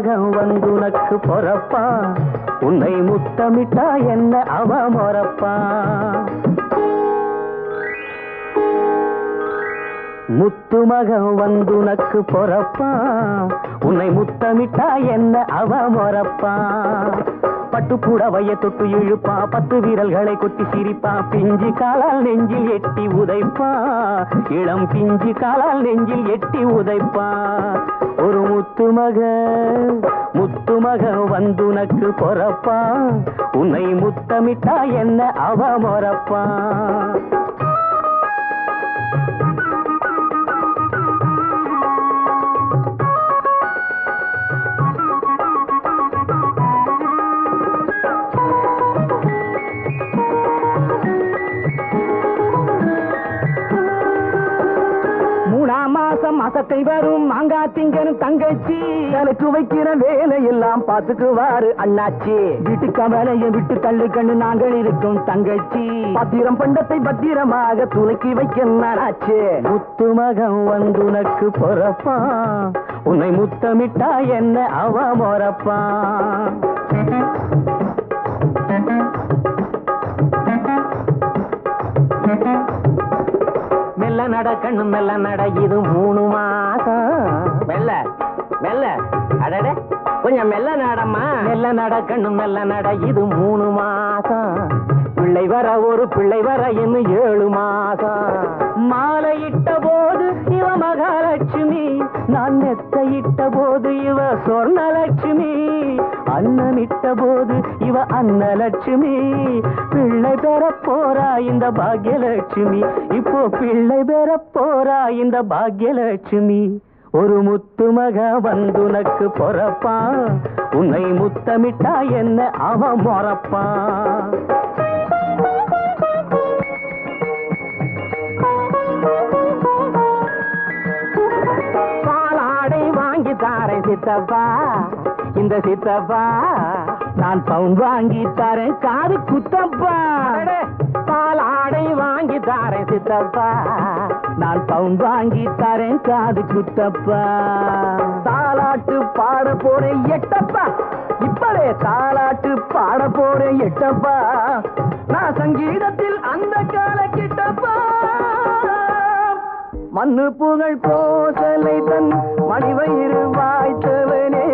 மகன் வந்து உனக்கு பொறப்பா உன்னை முத்தமிட்டா என்ன அவ மொறப்பா முத்து மகன் வந்து உனக்கு பொறப்பா உன்னை முத்தமிட்டா என்ன அவ மொறப்பா பட்டு புடவைய தொட்டு இழுப்பா 10 விரல்களை கொட்டி சிரிப்பா பிஞ்சு காலால் நெஞ்சில் எட்டி உதைப்பா இளம் பிஞ்சு காலால் நெஞ்சில் எட்டி உதைப்பா ஒரு முத்து மகன் வந்து உனக்கு பொறப்பா உன்னை முத்தமிட்டா என்ன அவ மொறப்பா மாசத்தை வரும் மாங்கா திங்கனும் தங்கச்சி எனக்கு வைக்கிற வேலை எல்லாம் பாத்துக்குவாரு அண்ணாச்சி வீட்டுக்கு வேலையை விட்டு தள்ளு கண்ணு நாங்கள் இருக்கும் தங்கச்சி பத்திரம் பண்டத்தை பத்திரமாக துளைக்கி வைக்க நானாச்சு முத்து மகன் வந்து உனக்கு பொறப்பா உன்னை முத்தமிட்டா என்ன அவ மொறப்பா மெல்ல நட கண்ணு மெல்ல நட இது 3 மாசம் மெல்ல மெல்ல அடட கொஞ்சம் மெல்ல நடம்மா மெல்ல நட கண்ணு மெல்ல நட இது 3 மாசம் பிள்ளை வர ஒரு பிள்ளை வர இன்னும் 7 மாசம் மாலையிட்ட போது இவ மகாலட்சுமி நான் மெத்தையிட்ட போது இவ சொர்ணலட்சுமி அன்னமிட்ட போது இவ அன்னலட்சுமி பிள்ளை பெற போறா இந்த பாக்யலட்சுமி இப்போ பிள்ளை பெற போறா இந்த பாக்யலட்சுமி ஒரு முத்து மக வந்து உனக்கு பொறப்பா உன்னை முத்தமிட்டா என்ன அவ மொறப்பா பாலாடை வாங்கி தாரேன் சித்தப்பா இந்த சித்தப்பா நான் பவுன் வாங்கி தரேன் காது குத்தப்பா பாலாடை வாங்கி தாரேன் சித்தப்பா நான் பவுன் வாங்கி தரேன் காது குத்தப்பா தாலாட்டு பாட போறேன் எட்டப்பா இப்பவே தாலாட்டு பாட போறேன் எட்டப்பா நான் சங்கீதத்தில் அந்த கால கிட்டப்பா மண்ணு புகழ் கோசலை தன் மணிவயிறு வாய்த்தவனே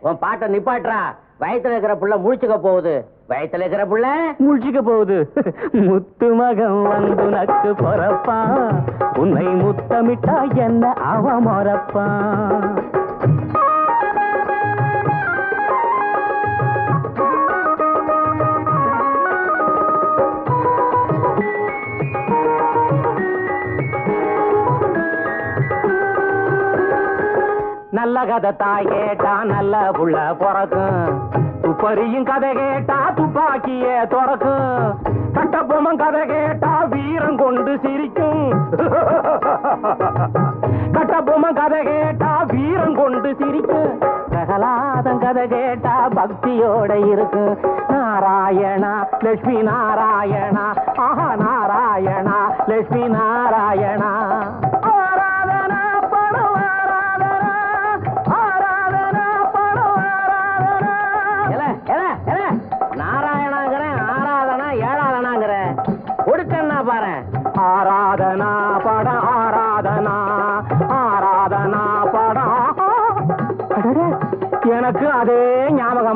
உன் பாட்டை நிப்பாட்டுறா வயத்துல இருக்கிற புள்ள முழிச்சுக்க போகுது வயத்துல இருக்கிற புள்ள முழிச்சுக்க போகுது முத்து மகன் வந்து நக்கு பொறப்பா உன்னை முத்தமிட்டா என்ன அவ மொறப்பா நல்ல கதை தாய் கேட்டா நல்ல புள்ள பிறக்கும் துப்பறியும் கதை கேட்டா துப்பாக்கிய துறக்கும் கட்டபொம்மன் கதை கேட்டா வீரம் கொண்டு சிரிக்கும் கட்டபொம்மன் கதை கேட்டா வீரம் கொண்டு சிரிக்கும் பிரகலாதன் கதை கேட்டா பக்தியோட இருக்கு நாராயணா லட்சுமி நாராயணா ஆஹா நாராயணா லட்சுமி நாராயணா ஆராதனா பட ஆராதனா ஆராதனா பட எனக்கு அதே ஞாபகம்